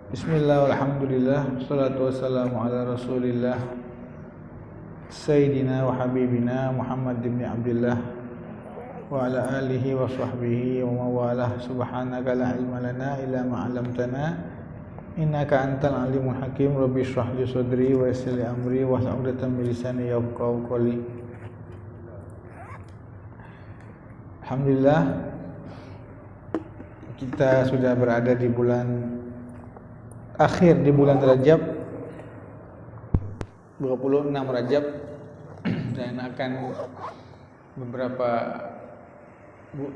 Bismillah, alhamdulillah, wassalatu wassalamu ala rasulillah Sayyidina wa habibina Muhammad ibn Abdullah wa ala alihi wa sahbihi wa mawalah. Subhanaka la ilma lana illa ma'alamtana innaka antal alimul hakim. Rabbi shrah li sadri wa yassir li amri wa hlul 'uqdatam min lisani yafqahu qawli. Alhamdulillah, kita sudah berada di bulan akhir, di bulan Rajab, 26 Rajab, dan akan beberapa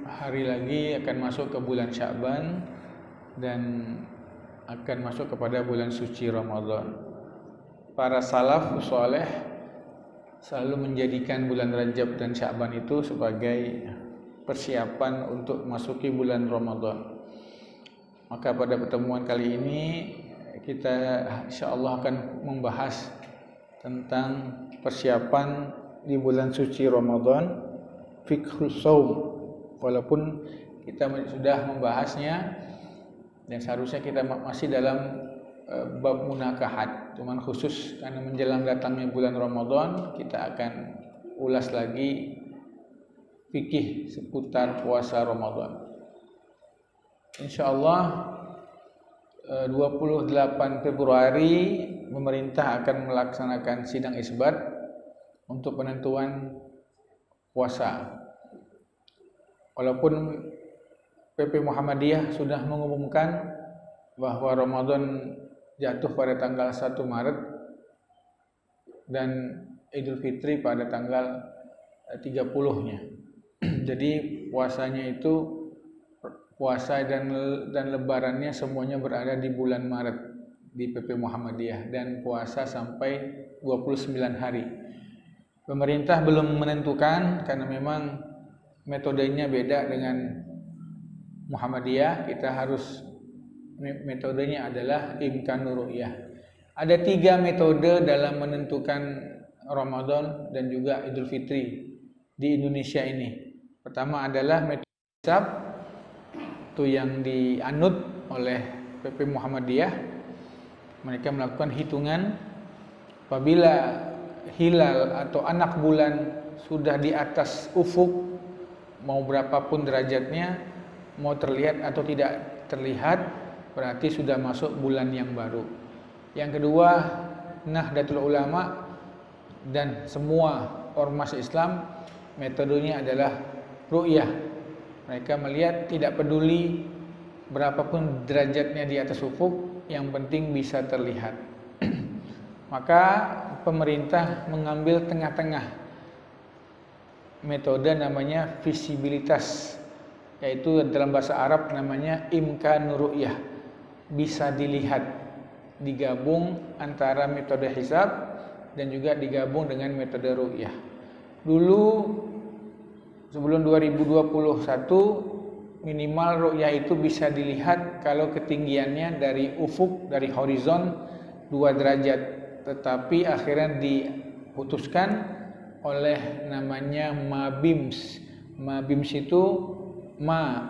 hari lagi akan masuk ke bulan Sya'ban dan akan masuk kepada bulan suci Ramadan. Para salaf saleh selalu menjadikan bulan Rajab dan Sya'ban itu sebagai persiapan untuk masuki bulan Ramadan. Maka pada pertemuan kali ini kita insyaallah akan membahas tentang persiapan di bulan suci Ramadan, fiqhus shaum. Walaupun kita sudah membahasnya dan seharusnya kita masih dalam bab munakahat, cuman khusus karena menjelang datangnya bulan Ramadan kita akan ulas lagi fikih seputar puasa Ramadan. Insyaallah 28 Februari pemerintah akan melaksanakan sidang isbat untuk penentuan puasa. Walaupun PP Muhammadiyah sudah mengumumkan bahwa Ramadan jatuh pada tanggal 1 Maret dan Idul Fitri pada tanggal 30-nya. Jadi puasanya itu, puasa dan lebarannya semuanya berada di bulan Maret di PP Muhammadiyah, dan puasa sampai 29 hari. Pemerintah belum menentukan karena memang metodenya beda dengan Muhammadiyah. Kita harus, metodenya adalah imkanur ru'yah. Ada 3 metode dalam menentukan Ramadan dan juga Idul Fitri di Indonesia ini. Pertama adalah metode hisab, itu yang dianut oleh PP Muhammadiyah. Mereka melakukan hitungan apabila hilal atau anak bulan sudah di atas ufuk, mau berapapun derajatnya, mau terlihat atau tidak terlihat, berarti sudah masuk bulan yang baru. Yang kedua, Nahdlatul Ulama dan semua ormas Islam, metodenya adalah ru'yah. Mereka melihat tidak peduli berapapun derajatnya di atas ufuk, yang penting bisa terlihat. Maka pemerintah mengambil tengah-tengah metode namanya visibilitas, yaitu dalam bahasa Arab namanya imkanur ru'yah, bisa dilihat, digabung antara metode hisab dan juga digabung dengan metode ru'yah. Dulu sebelum 2021 minimal ru'yah itu bisa dilihat kalau ketinggiannya dari ufuk, dari horizon 2 derajat. Tetapi akhirnya diputuskan oleh namanya MABIMS. MABIMS itu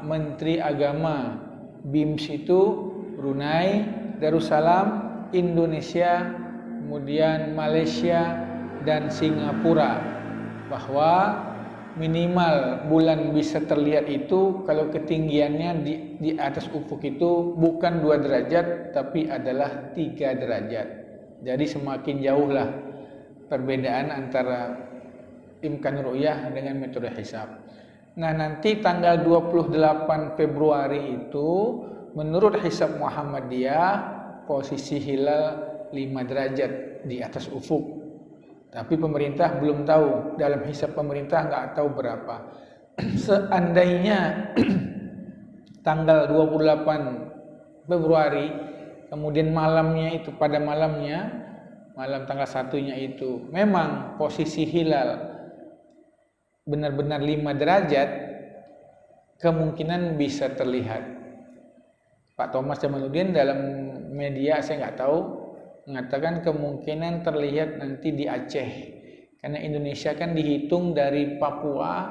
Menteri Agama, BIMS itu Brunei, Darussalam, Indonesia, kemudian Malaysia dan Singapura, bahwa minimal bulan bisa terlihat itu kalau ketinggiannya di atas ufuk itu bukan 2 derajat tapi adalah 3 derajat. Jadi semakin jauhlah perbedaan antara imkan ru'yah dengan metode hisab. Nah, nanti tanggal 28 Februari itu menurut hisab Muhammadiyah posisi hilal 5 derajat di atas ufuk. Tapi pemerintah belum tahu, dalam hisab pemerintah nggak tahu berapa. Seandainya tanggal 28 Februari, kemudian malamnya itu, pada malamnya, malam tanggal 1-nya itu, memang posisi hilal benar-benar 5 derajat, kemungkinan bisa terlihat. Pak Thomas Jamaluddin dalam media, saya nggak tahu, mengatakan kemungkinan terlihat nanti di Aceh, karena Indonesia kan dihitung dari Papua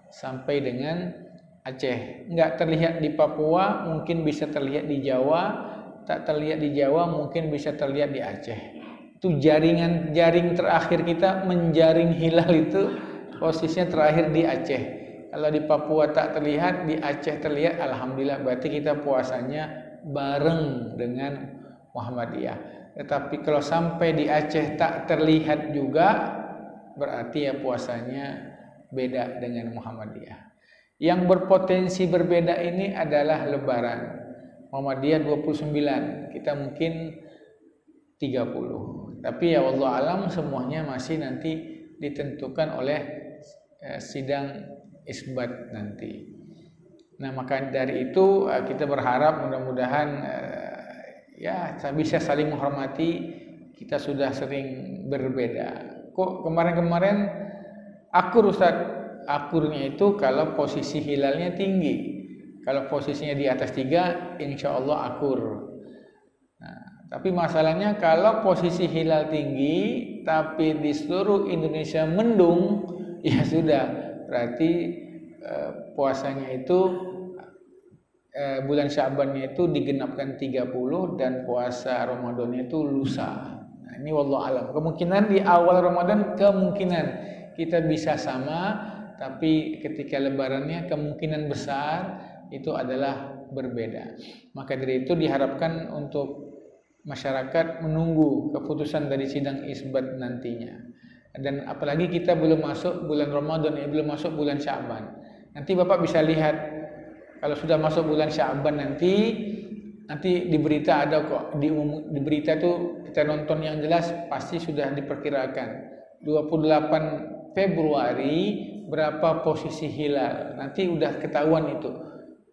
sampai dengan Aceh. Nggak terlihat di Papua, mungkin bisa terlihat di Jawa, tak terlihat di Jawa mungkin bisa terlihat di Aceh. Itu jaring terakhir kita menjaring hilal itu posisinya terakhir di Aceh. Kalau di Papua tak terlihat, di Aceh terlihat, alhamdulillah berarti kita puasanya bareng dengan Muhammadiyah. Tetapi kalau sampai di Aceh tak terlihat juga, berarti ya puasanya beda dengan Muhammadiyah. Yang berpotensi berbeda ini adalah Lebaran. Muhammadiyah 29, kita mungkin 30. Tapi ya wallahu alam semuanya masih nanti ditentukan oleh sidang isbat nanti. Nah, maka dari itu kita berharap mudah-mudahan ya bisa saling menghormati. Kita sudah sering berbeda. Kok kemarin-kemarin akur Ustaz? Akurnya itu kalau posisi hilalnya tinggi. Kalau posisinya di atas 3, insya Allah akur. Nah, tapi masalahnya kalau posisi hilal tinggi, tapi di seluruh Indonesia mendung, ya sudah. Berarti puasanya itu bulan Sya'bannya itu digenapkan 30 dan puasa Ramadannya itu lusa. Nah, ini wallahu alam. Kemungkinan di awal Ramadan kemungkinan kita bisa sama, tapi ketika lebarannya kemungkinan besar itu adalah berbeda. Maka dari itu diharapkan untuk masyarakat menunggu keputusan dari sidang isbat nantinya. Dan apalagi kita belum masuk bulan Ramadan, belum masuk bulan Sya'ban. Nanti Bapak bisa lihat kalau sudah masuk bulan Sya'ban nanti di berita ada kok, di berita tuh kita nonton yang jelas pasti sudah diperkirakan 28 Februari berapa posisi hilal. Nanti udah ketahuan itu.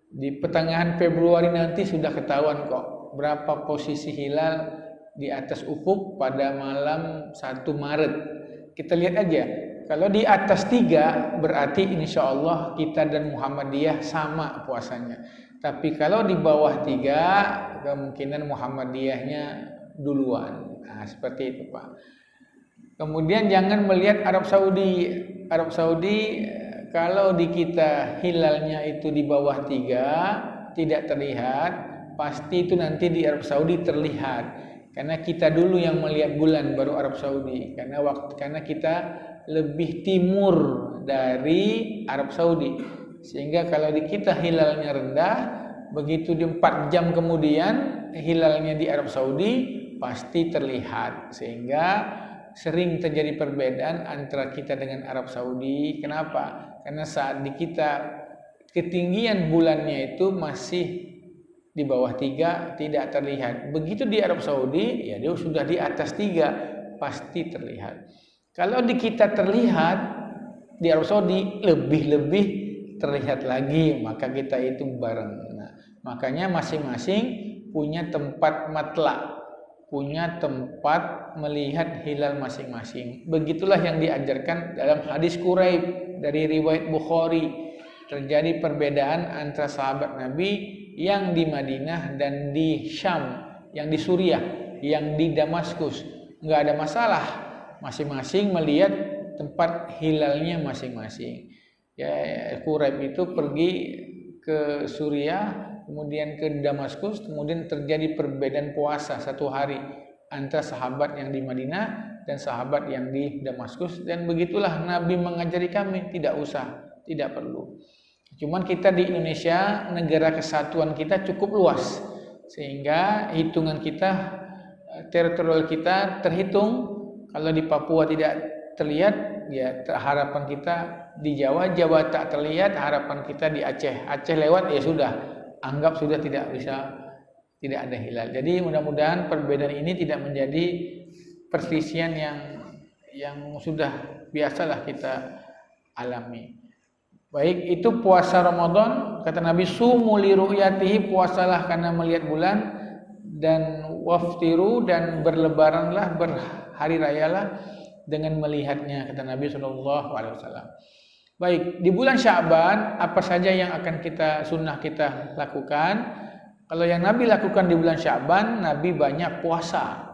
Di pertengahan Februari nanti sudah ketahuan kok berapa posisi hilal di atas ufuk pada malam 1 Maret. Kita lihat aja. Kalau di atas 3 berarti insya Allah kita dan Muhammadiyah sama puasanya. Tapi kalau di bawah 3 kemungkinan Muhammadiyahnya duluan. Nah, seperti itu Pak. Kemudian jangan melihat Arab Saudi. Arab Saudi kalau di kita hilalnya itu di bawah 3 tidak terlihat, pasti itu nanti di Arab Saudi terlihat. Karena kita dulu yang melihat bulan baru Arab Saudi. Karena kita lebih timur dari Arab Saudi. Sehingga kalau di kita hilalnya rendah, begitu di 4 jam kemudian hilalnya di Arab Saudi pasti terlihat. Sehingga sering terjadi perbedaan antara kita dengan Arab Saudi. Kenapa? Karena saat di kita ketinggian bulannya itu masih di bawah 3 tidak terlihat. Begitu di Arab Saudi, ya dia sudah di atas 3 pasti terlihat. Kalau di kita terlihat, di Arab Saudi lebih-lebih terlihat lagi, maka kita itu bareng. Nah, makanya masing-masing punya tempat matla, punya tempat melihat hilal masing-masing. Begitulah yang diajarkan dalam hadis Quraib dari riwayat Bukhari. Terjadi perbedaan antara sahabat Nabi yang di Madinah dan di Syam, yang di Suriah, yang di Damaskus. Enggak ada masalah, masing-masing melihat tempat hilalnya masing-masing. Ya, Quraib itu pergi ke Suriah, kemudian ke Damaskus, kemudian terjadi perbedaan puasa 1 hari antara sahabat yang di Madinah dan sahabat yang di Damaskus. Dan begitulah Nabi mengajari kami, tidak usah, tidak perlu. Cuman kita di Indonesia, negara kesatuan kita cukup luas, sehingga hitungan kita, teritorial kita terhitung. Kalau di Papua tidak terlihat, ya harapan kita di Jawa, Jawa tak terlihat, harapan kita di Aceh, Aceh lewat, ya sudah, anggap sudah tidak ada hilal. Jadi mudah-mudahan perbedaan ini tidak menjadi perselisihan yang sudah biasalah kita alami. Baik, itu puasa Ramadan, kata Nabi, sumu li ru'yatihi, puasalah karena melihat bulan, dan waftiru, dan berlebaranlah, berhari rayalah dengan melihatnya, kata Nabi SAW. Baik, di bulan Sya'ban apa saja yang akan sunnah kita lakukan? Kalau yang Nabi lakukan di bulan Sya'ban, Nabi banyak puasa.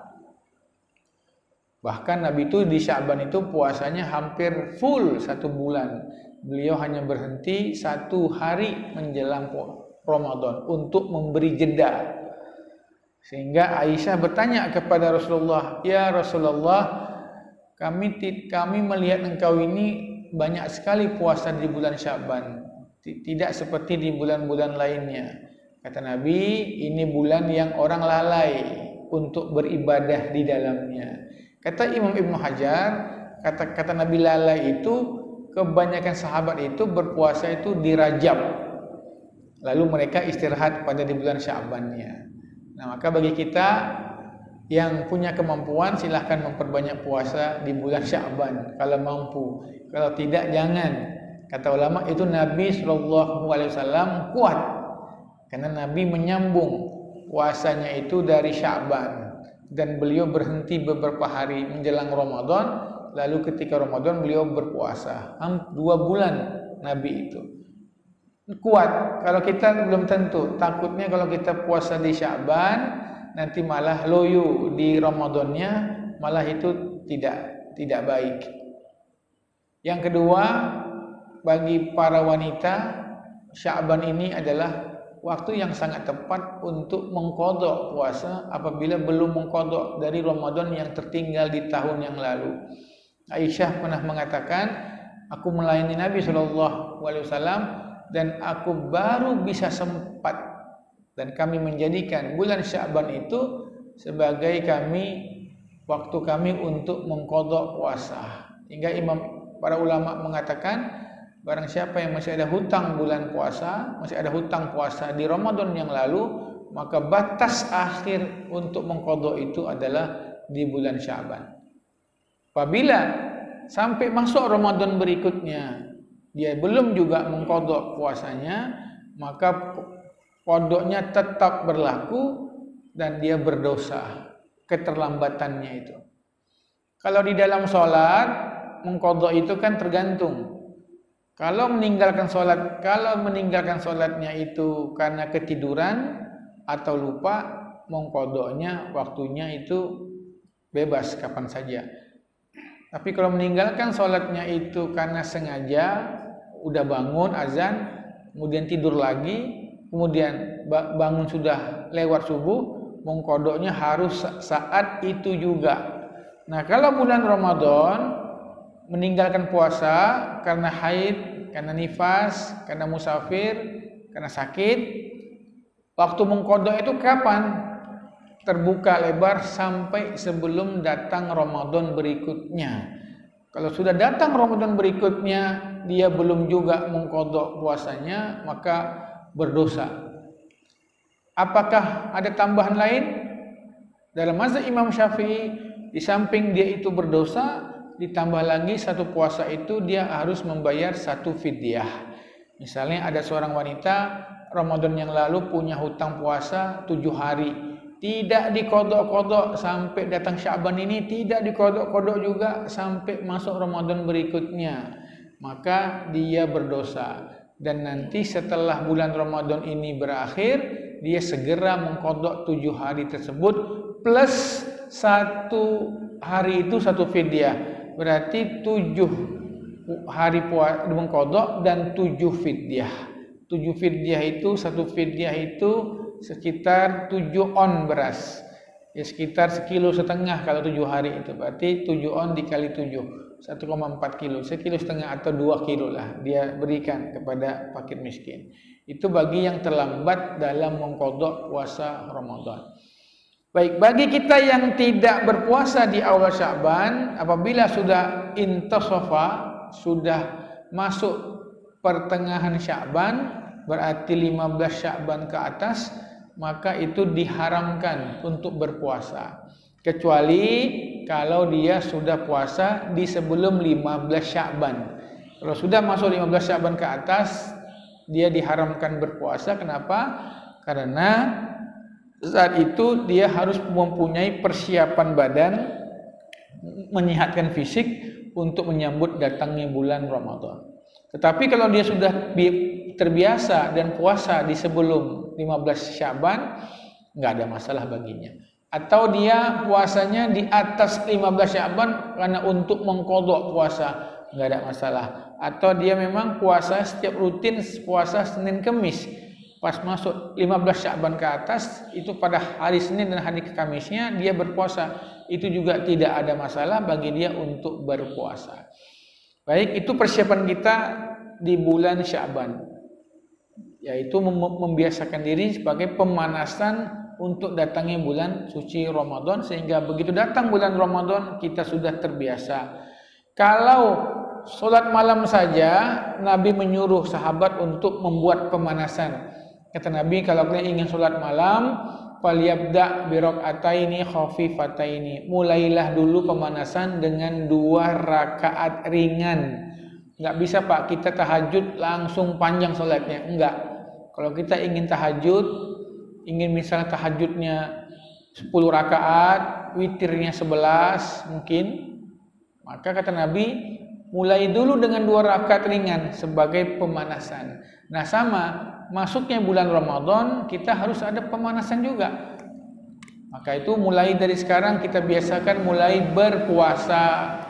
Bahkan Nabi itu di Sya'ban itu puasanya hampir full 1 bulan. Beliau hanya berhenti 1 hari menjelang Ramadan untuk memberi jeda. Sehingga Aisyah bertanya kepada Rasulullah, "Ya Rasulullah, kami melihat engkau ini banyak sekali puasa di bulan Sya'ban, tidak seperti di bulan-bulan lainnya." Kata Nabi, ini bulan yang orang lalai untuk beribadah di dalamnya. Kata Imam Ibnu Hajar, kata Nabi lalai itu, kebanyakan sahabat itu berpuasa itu di Rajab, lalu mereka istirahat pada di bulan Sya'bannya. Nah, maka bagi kita yang punya kemampuan silahkan memperbanyak puasa di bulan Sya'ban kalau mampu. Kalau tidak jangan. Kata ulama itu Nabi SAW kuat karena Nabi menyambung puasanya itu dari Sya'ban dan beliau berhenti beberapa hari menjelang Ramadan, lalu ketika Ramadan beliau berpuasa 2 bulan. Nabi itu kuat. Kalau kita belum tentu, takutnya kalau kita puasa di Sya'ban nanti malah loyo di Ramadannya, malah itu tidak baik. Yang kedua, bagi para wanita, Sya'ban ini adalah waktu yang sangat tepat untuk mengqadha puasa apabila belum mengqadha dari Ramadan yang tertinggal di tahun yang lalu. Aisyah pernah mengatakan, aku melayani Nabi SAW dan aku baru bisa sempat, dan kami menjadikan bulan Sya'ban itu sebagai waktu kami untuk mengqadha puasa. Hingga para ulama mengatakan, barang siapa yang masih ada hutang bulan puasa, masih ada hutang puasa di Ramadan yang lalu, maka batas akhir untuk mengqadha itu adalah di bulan Sya'ban. Apabila sampai masuk Ramadan berikutnya dia belum juga mengqadha puasanya, maka qadanya tetap berlaku dan dia berdosa keterlambatannya itu. Kalau di dalam sholat, mengqadha itu kan tergantung. Kalau meninggalkan sholatnya itu karena ketiduran atau lupa, mengqadhanya waktunya itu bebas kapan saja. Tapi kalau meninggalkan sholatnya itu karena sengaja, udah bangun azan, kemudian tidur lagi, kemudian bangun sudah lewat subuh, mengqadhanya harus saat itu juga. Nah, kalau bulan Ramadan meninggalkan puasa karena haid, karena nifas, karena musafir, karena sakit, waktu mengqadha itu kapan? Terbuka lebar sampai sebelum datang Ramadan berikutnya. Kalau sudah datang Ramadan berikutnya dia belum juga mengqadha puasanya, maka berdosa. Apakah ada tambahan lain? Dalam mazhab Imam Syafi'i, di samping dia itu berdosa, ditambah lagi satu puasa itu dia harus membayar satu fidyah. Misalnya ada seorang wanita Ramadan yang lalu punya hutang puasa 7 hari, tidak diqadha-qadha sampai datang Sya'ban ini, tidak diqadha-qadha juga sampai masuk Ramadan berikutnya, maka dia berdosa. Dan nanti setelah bulan Ramadan ini berakhir, dia segera mengqadha 7 hari tersebut plus 1 hari itu 1 fidyah. Berarti 7 hari puasa mengqadha dan 7 fidyah. 7 fidyah itu, 1 fidyah itu sekitar 7 on beras. Ya sekitar 1,5 kilo kalau 7 hari itu. Berarti 7 on dikali 7, 1,4 kilo. 1,5 kilo atau 2 kilo lah dia berikan kepada fakir miskin. Itu bagi yang terlambat dalam mengqadha puasa Ramadan. Baik, bagi kita yang tidak berpuasa di awal Sya'ban, apabila sudah intasafa, sudah masuk pertengahan Sya'ban, berarti 15 Sya'ban ke atas, maka itu diharamkan untuk berpuasa. Kecuali kalau dia sudah puasa di sebelum 15 Sya'ban. Kalau sudah masuk 15 Sya'ban ke atas, dia diharamkan berpuasa. Kenapa? Karena saat itu dia harus mempunyai persiapan badan, menyehatkan fisik untuk menyambut datangnya bulan Ramadan. Tetapi kalau dia sudah terbiasa dan puasa di sebelum 15 Sya'ban, nggak ada masalah baginya. Atau dia puasanya di atas 15 Sya'ban karena untuk mengqadha puasa, nggak ada masalah. Atau dia memang puasa setiap rutin puasa Senin Kemis, pas masuk 15 Sya'ban ke atas, itu pada hari Senin dan hari Kamisnya dia berpuasa. Itu juga tidak ada masalah bagi dia untuk berpuasa. Baik, itu persiapan kita di bulan Sya'ban, yaitu membiasakan diri sebagai pemanasan untuk datangnya bulan suci Ramadan, sehingga begitu datang bulan Ramadan kita sudah terbiasa. Kalau sholat malam saja Nabi menyuruh sahabat untuk membuat pemanasan. Kata Nabi, kalau kalian ingin sholat malam, falyabda' biraq'ataini khafifataini. Mulailah dulu pemanasan dengan 2 rakaat ringan. Enggak bisa Pak, kita tahajud langsung panjang sholatnya. Enggak. Kalau kita ingin tahajud, ingin misalnya tahajudnya 10 rakaat, witirnya 11 mungkin, maka kata Nabi, mulai dulu dengan 2 rakaat ringan sebagai pemanasan. Nah sama, masuknya bulan Ramadan kita harus ada pemanasan juga. Maka itu mulai dari sekarang kita biasakan mulai berpuasa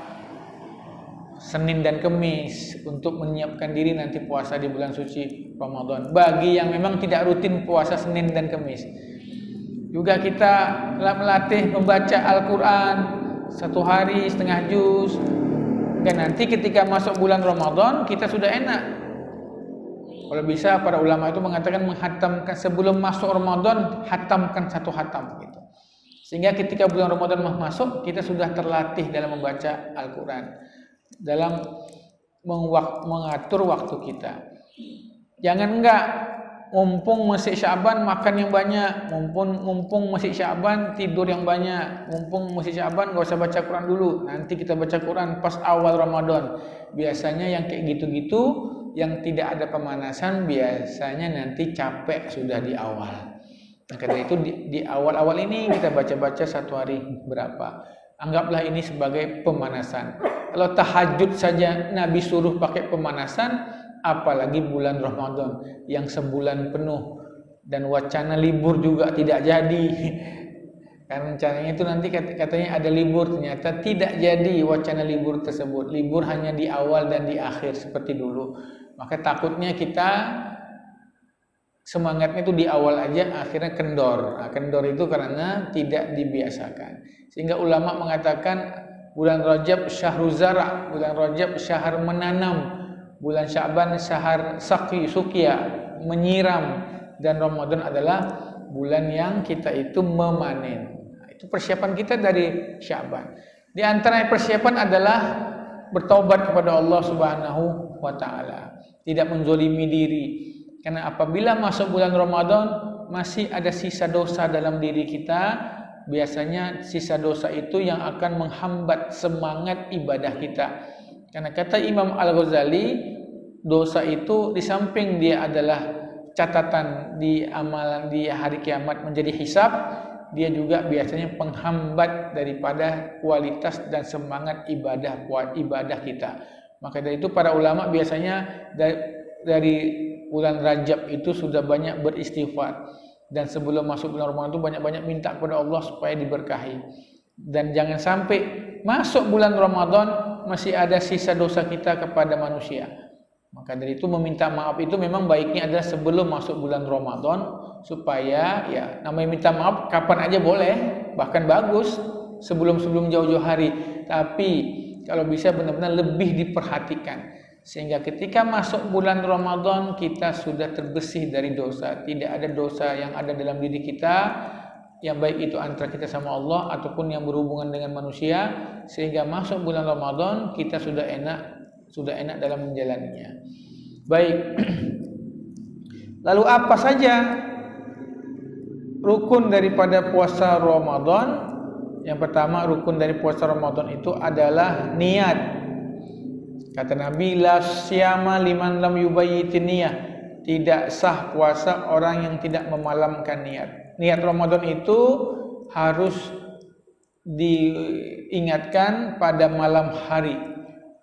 Senin dan Kemis untuk menyiapkan diri nanti puasa di bulan suci Ramadan. Bagi yang memang tidak rutin puasa Senin dan Kemis, juga kita melatih membaca Al-Quran 1 hari setengah juz. Dan nanti ketika masuk bulan Ramadan kita sudah enak. Kalau bisa para ulama itu mengatakan menghatamkan sebelum masuk Ramadan, hatamkan 1 hatam gitu. Sehingga ketika bulan Ramadan masuk kita sudah terlatih dalam membaca Al-Quran, dalam mengatur waktu kita. Jangan enggak mumpung masih Sya'ban makan yang banyak, mumpung masih Sya'ban tidur yang banyak, mumpung masih Sya'ban enggak usah baca Quran dulu, nanti kita baca Quran pas awal Ramadan. Biasanya yang kayak gitu-gitu, yang tidak ada pemanasan, biasanya nanti capek sudah di awal. Nah, karena itu di awal-awal ini kita baca-baca 1 hari berapa. Anggaplah ini sebagai pemanasan. Kalau tahajud saja Nabi suruh pakai pemanasan, apalagi bulan Ramadan yang sebulan penuh dan wacana libur juga tidak jadi. Karena rencananya itu nanti katanya ada libur, ternyata tidak jadi wacana libur tersebut. Libur hanya di awal dan di akhir seperti dulu. Maka takutnya kita semangatnya itu di awal aja, akhirnya kendor. Nah, kendor itu karena tidak dibiasakan. Sehingga ulama mengatakan bulan Rajab syahrul zara', bulan Rajab syahr menanam, bulan Sya'ban syahr suqya, menyiram, dan Ramadan adalah bulan yang kita itu memanen. Nah, itu persiapan kita dari Sya'ban. Di antara persiapan adalah bertobat kepada Allah Subhanahu wa taala, tidak menzolimi diri. Karena apabila masuk bulan Ramadan masih ada sisa dosa dalam diri kita, biasanya sisa dosa itu yang akan menghambat semangat ibadah kita. Karena kata Imam Al-Ghazali, dosa itu di samping dia adalah catatan di amalan di hari kiamat menjadi hisab, dia juga biasanya penghambat daripada kualitas dan semangat ibadah kita. Maka dari itu para ulama biasanya dari bulan Rajab itu sudah banyak beristighfar, dan sebelum masuk bulan Ramadan itu banyak-banyak minta kepada Allah supaya diberkahi. Dan jangan sampai masuk bulan Ramadan masih ada sisa dosa kita kepada manusia. Maka dari itu meminta maaf itu memang baiknya adalah sebelum masuk bulan Ramadan, supaya ya namanya minta maaf kapan aja boleh, bahkan bagus sebelum jauh-jauh hari. Tapi kalau bisa benar-benar lebih diperhatikan, sehingga ketika masuk bulan Ramadan kita sudah terbersih dari dosa. Tidak ada dosa yang ada dalam diri kita, yang baik itu antara kita sama Allah ataupun yang berhubungan dengan manusia, sehingga masuk bulan Ramadan kita sudah enak dalam menjalaninya. Baik. Lalu apa saja rukun daripada puasa Ramadan? Yang pertama, rukun dari puasa Ramadan itu adalah niat. Kata Nabi, la syama liman lam yubayyitin niyah. Tidak sah puasa orang yang tidak memalamkan niat. Niat Ramadan itu harus diingatkan pada malam hari.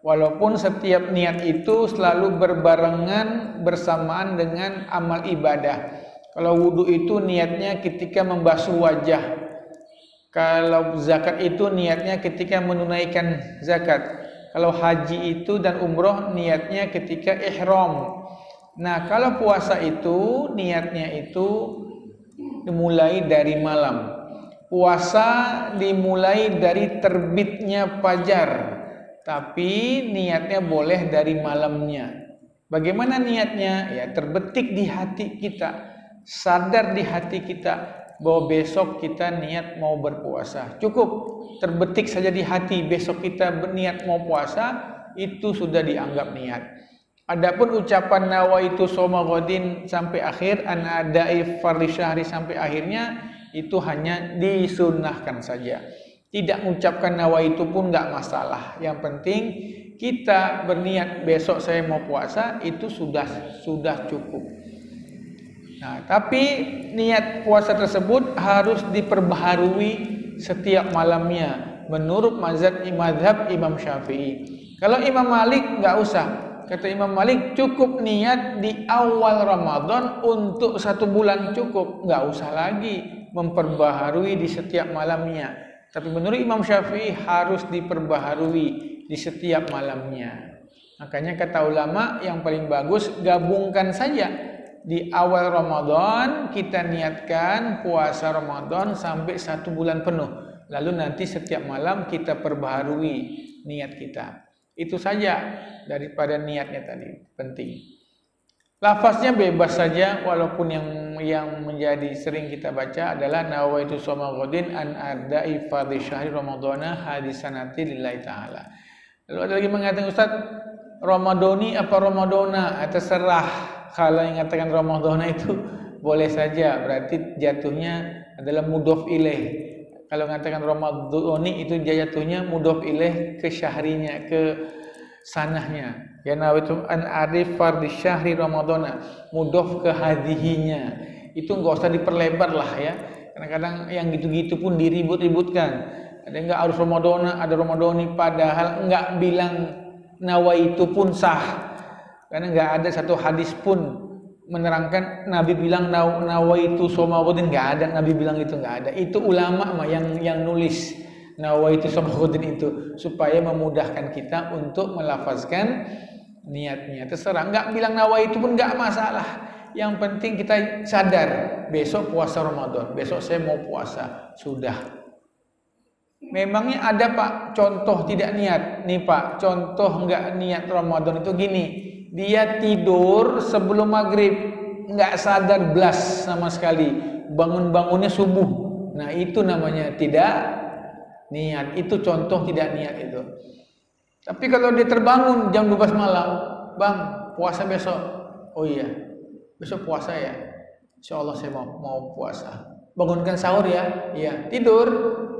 Walaupun setiap niat itu selalu berbarengan bersamaan dengan amal ibadah. Kalau wudu itu niatnya ketika membasuh wajah. Kalau zakat itu niatnya ketika menunaikan zakat. Kalau haji itu dan umroh niatnya ketika ihram. Nah, kalau puasa itu niatnya itu dimulai dari malam. Puasa dimulai dari terbitnya fajar, tapi niatnya boleh dari malamnya. Bagaimana niatnya? Ya, terbetik di hati kita, sadar di hati kita bahwa besok kita niat mau berpuasa. Cukup terbetik saja di hati besok kita berniat mau puasa, itu sudah dianggap niat. Adapun ucapan nawaitu shoma ghadin sampai akhir, an adai fardhi syahri sampai akhirnya, itu hanya disunnahkan saja. Tidak mengucapkan nawaitu pun enggak masalah. Yang penting kita berniat besok saya mau puasa, itu sudah cukup. Nah, tapi niat puasa tersebut harus diperbaharui setiap malamnya menurut mazhab Imam Syafi'i. Kalau Imam Malik enggak usah. Kata Imam Malik cukup niat di awal Ramadan untuk 1 bulan cukup, enggak usah lagi memperbaharui di setiap malamnya. Tapi menurut Imam Syafi'i harus diperbaharui di setiap malamnya. Makanya kata ulama yang paling bagus gabungkan saja. Di awal Ramadan kita niatkan puasa Ramadan sampai 1 bulan penuh. Lalu nanti setiap malam kita perbaharui niat kita. Itu saja daripada niatnya tadi, penting. Lafaznya bebas saja, walaupun yang menjadi sering kita baca adalah nawaitu shoma ghadin an adai fardhi syahri ramadhana hadisanati lillahi ta'ala. Lalu ada lagi mengatakan, Ustaz, Ramadhani apa Ramadhana? Terserah. Kalau yang mengatakan Ramadhana itu boleh saja, berarti jatuhnya adalah mudhof ilaih. Kalau mengatakan Ramadhani itu jatuhnya mudhof ilaih ke syahrinya, ke sanahnya. Ya nawaitu an arif fardhi syahri ramadhana, mudhof ke hadhihinya. Itu enggak usah diperlebar lah ya. Kadang-kadang yang gitu-gitu pun diribut-ributkan. Ada enggak harus Ramadhana, ada Ramadhani, padahal enggak bilang nawaitu pun sah. Karena enggak ada satu hadis pun menerangkan Nabi bilang nawaitu shoma ghadin, enggak ada Nabi bilang itu, enggak ada. Itu ulama mah yang nulis nawaitu shoma ghadin itu supaya memudahkan kita untuk melafazkan niatnya. Terserah, enggak bilang nawaitu pun enggak masalah. Yang penting kita sadar besok puasa Ramadan, besok saya mau puasa, sudah. Memangnya ada Pak contoh tidak niat? Nih Pak, contoh enggak niat Ramadan itu gini. Dia tidur sebelum maghrib, enggak sadar blas sama sekali. Bangun-bangunnya subuh. Nah, itu namanya tidak niat. Itu contoh tidak niat itu. Tapi kalau dia terbangun jam 12 malam, Bang, puasa besok. Oh iya, besok puasa ya. Insyaallah saya mau puasa. Bangunkan sahur ya. Iya, tidur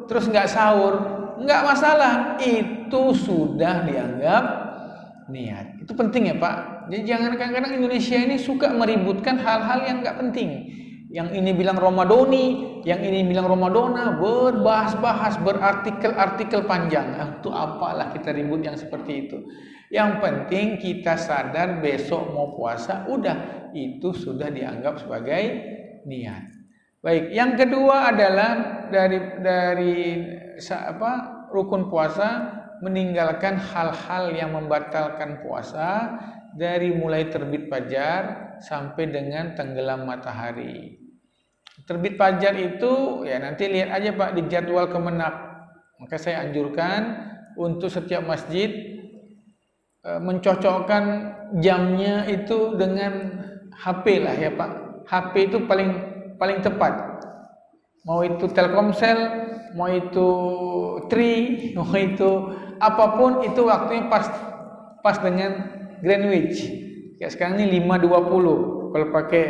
terus enggak sahur, enggak masalah. Itu sudah dianggap niat. Itu penting ya Pak. Jadi jangan kadang-kadang Indonesia ini suka meributkan hal-hal yang enggak penting. Yang ini bilang Ramadhani, yang ini bilang Ramadhana, berbahas-bahas, berartikel-artikel panjang. Itu apalah kita ribut yang seperti itu. Yang penting kita sadar besok mau puasa, udah itu sudah dianggap sebagai niat. Baik, yang kedua adalah dari rukun puasa, meninggalkan hal-hal yang membatalkan puasa dari mulai terbit fajar sampai dengan tenggelam matahari. Terbit fajar itu ya nanti lihat aja Pak di jadwal Kemenak. Maka saya anjurkan untuk setiap masjid mencocokkan jamnya itu dengan HP lah ya Pak. HP itu paling tepat. Mau itu Telkomsel, mau itu Tri, mau itu apapun, itu waktunya pas dengan Greenwich. Ya sekarang ini 5.20. Kalau pakai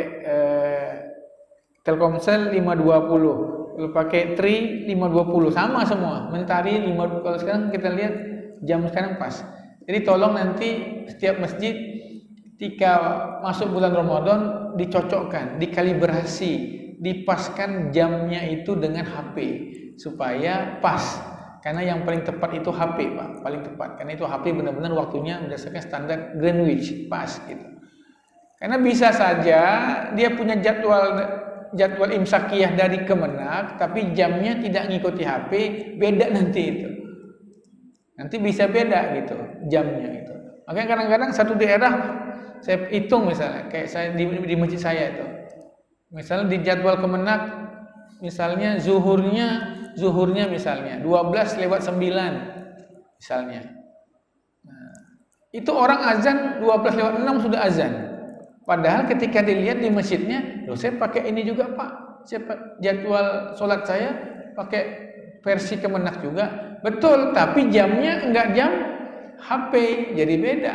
Telkomsel 5.20. Kalau pakai Tri 5.20, sama semua. Mentari 5. Kalau sekarang kita lihat jam sekarang pas. Jadi tolong nanti setiap masjid ketika masuk bulan Ramadan dicocokkan, dikalibrasi, dipaskan jamnya itu dengan HP supaya pas. Karena yang paling tepat itu HP Pak, paling tepat. Karena itu HP benar-benar waktunya berdasarkan standar Greenwich, pas gitu. Karena bisa saja dia punya jadwal imsakiyah dari Kemenak, tapi jamnya tidak ngikuti HP, beda nanti itu. Nanti bisa beda gitu jamnya itu. Makanya kadang-kadang satu daerah saya hitung misalnya, kayak saya di masjid saya itu. Misalnya di jadwal Kemenak, misalnya zuhurnya misalnya 12:09 misalnya. Nah, itu orang azan 12:06 sudah azan. Padahal ketika dilihat di masjidnya, loh saya pakai ini juga Pak. Jadwal sholat saya pakai versi Kemenak juga. Betul, tapi jamnya enggak jam HP, jadi beda.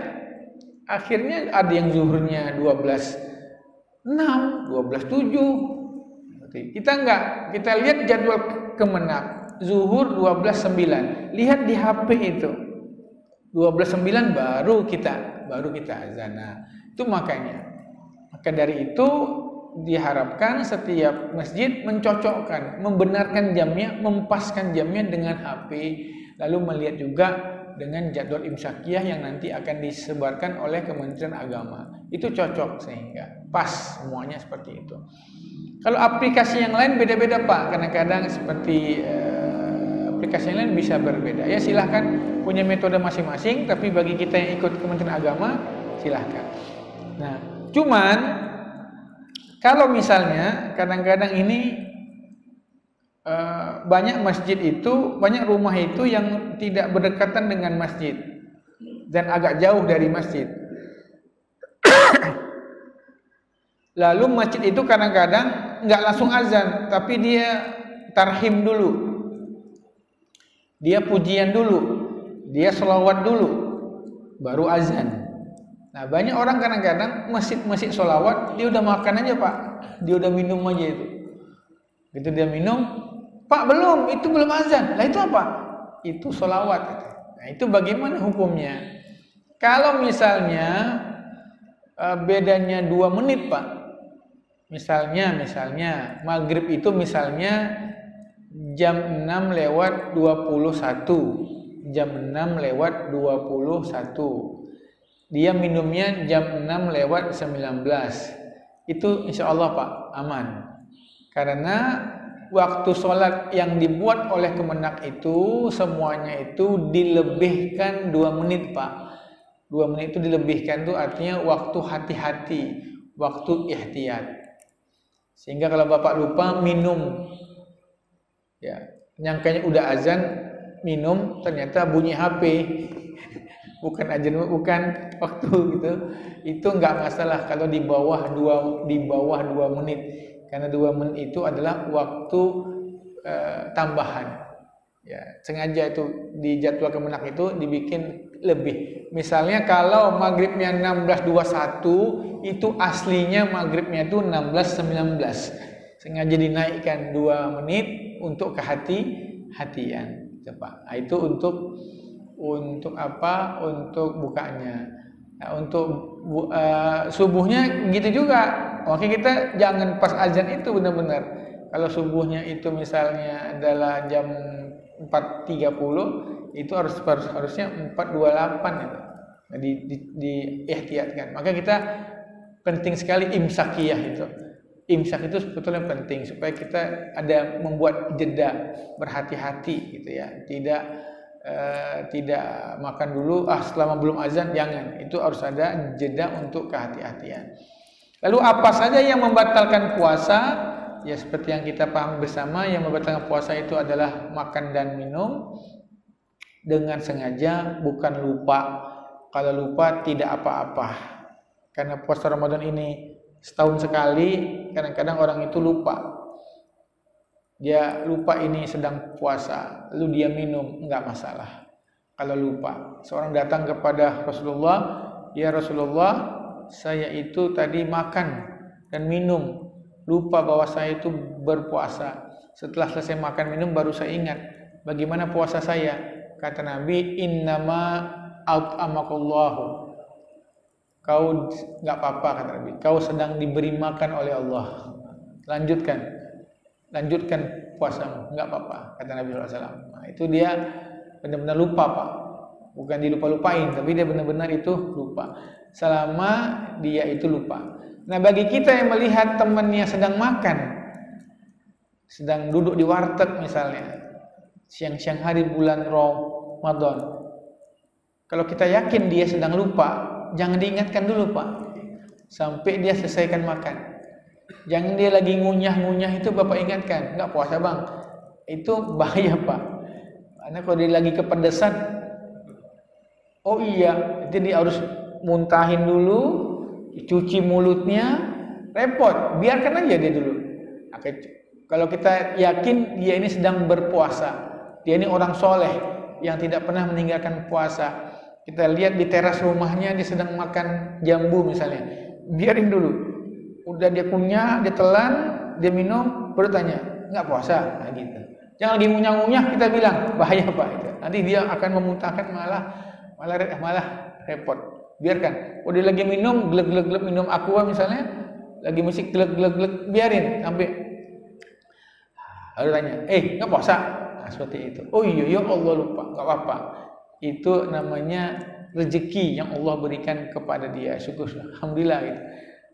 Akhirnya ada yang zuhurnya 12:06, 12:07. Kita enggak, kita lihat jadwal Kemenak, zuhur 12:09. Lihat di HP itu. 12:09 baru kita azan. Nah, itu makanya. Maka dari itu diharapkan setiap masjid mencocokkan, membenarkan jamnya, mempaskan jamnya dengan HP, lalu melihat juga dengan jadwal imsakiyah yang nanti akan disebarkan oleh Kementerian Agama. Itu cocok sehingga pas semuanya seperti itu. Kalau aplikasi yang lain beda-beda Pak, kadang-kadang seperti aplikasi yang lain bisa berbeda. Ya silahkan punya metode masing-masing, tapi bagi kita yang ikut Kementerian Agama silahkan. Nah, cuman kalau misalnya kadang-kadang ini banyak masjid itu, banyak rumah itu yang tidak berdekatan dengan masjid dan agak jauh dari masjid. Lalu masjid itu kadang-kadang nggak langsung azan, tapi dia tarhim dulu, dia pujian dulu, dia sholawat dulu, baru azan. Nah banyak orang kadang-kadang masjid sholawat, dia udah makan aja Pak, dia udah minum aja itu. Gitu dia minum, Pak belum, itu belum azan. Lah itu apa? Itu sholawat. Nah itu bagaimana hukumnya? Kalau misalnya bedanya 2 menit Pak, misalnya maghrib itu misalnya jam 6:21, jam 6:21. Dia minumnya jam 6:19. Itu insya Allah Pak aman. Karena waktu sholat yang dibuat oleh Kemenak itu semuanya itu dilebihkan 2 menit Pak. 2 menit itu dilebihkan itu artinya waktu hati-hati, waktu ihtiyat. Sehingga kalau Bapak lupa minum, ya nyangkanya udah azan, minum ternyata bunyi HP, bukan azan, bukan waktu gitu. Itu nggak masalah kalau di bawah 2 menit. Karena 2 menit itu adalah waktu tambahan. Ya, sengaja itu di jadwal Kemenak itu dibikin lebih. Misalnya kalau maghribnya 16:21, itu aslinya maghribnya itu 16:19. Sengaja dinaikkan 2 menit untuk kehati-hatian. Coba. Nah, itu untuk apa? Untuk bukanya. Nah, untuk subuhnya gitu juga. Makanya kita jangan pas azan itu benar-benar. Kalau subuhnya itu misalnya adalah jam 4:30, itu harusnya 4:28 itu. Nah, di ihtiyatkan. Maka kita penting sekali imsakiyah itu. Imsak itu sebetulnya penting supaya kita ada membuat jeda, berhati-hati gitu ya. Tidak makan dulu selama belum azan, jangan. Itu harus ada jeda untuk kehati-hatian. Lalu apa saja yang membatalkan puasa? Ya seperti yang kita paham bersama, yang membatalkan puasa itu adalah makan dan minum dengan sengaja, bukan lupa. Kalau lupa tidak apa-apa. Karena puasa Ramadan ini setahun sekali, kadang-kadang orang itu lupa. Dia lupa ini sedang puasa, lalu dia minum, enggak masalah. Kalau lupa, seorang datang kepada Rasulullah, ya Rasulullah, saya itu tadi makan dan minum, lupa bahwa saya itu berpuasa. Setelah selesai makan minum baru saya ingat bagaimana puasa saya. Kata Nabi, innama at'amakallahu. Kau enggak apa-apa kata Nabi. Kau sedang diberi makan oleh Allah. Lanjutkan puasamu, enggak apa-apa kata Nabi SAW. Nah, itu dia benar-benar lupa Pak. Bukan dilupa-lupain, tapi dia benar-benar itu lupa. Selama dia itu lupa. Nah bagi kita yang melihat temannya sedang makan, sedang duduk di warteg misalnya, siang-siang hari bulan Ramadan, kalau kita yakin dia sedang lupa, jangan diingatkan dulu Pak. sampai dia selesaikan makan. Jangan dia lagi ngunyah-ngunyah itu Bapak ingatkan, enggak puasa bang. Itu bahaya Pak. Karena kalau dia lagi kepedesan, oh iya, jadi harus muntahin dulu, cuci mulutnya, repot. Biarkan aja dia dulu. Kalau kita yakin dia ini sedang berpuasa, dia ini orang soleh yang tidak pernah meninggalkan puasa. Kita lihat di teras rumahnya dia sedang makan jambu misalnya, biarin dulu. Udah dia kunyah, dia telan, dia minum, baru tanya, nggak puasa? Nah, gitu. Jangan lagi ngunyah-ngunyah kita bilang bahaya Pak. Itu. Nanti dia akan memuntahkan malah repot. Biarkan. Dia lagi minum, glek minum aqua misalnya, lagi musik glek, biarin sampai. Lalu tanya, nggak puasa? Nah, seperti itu. Oh iya, ya Allah lupa, nggak apa-apa. Itu namanya rezeki yang Allah berikan kepada dia. Syukur, alhamdulillah. Gitu.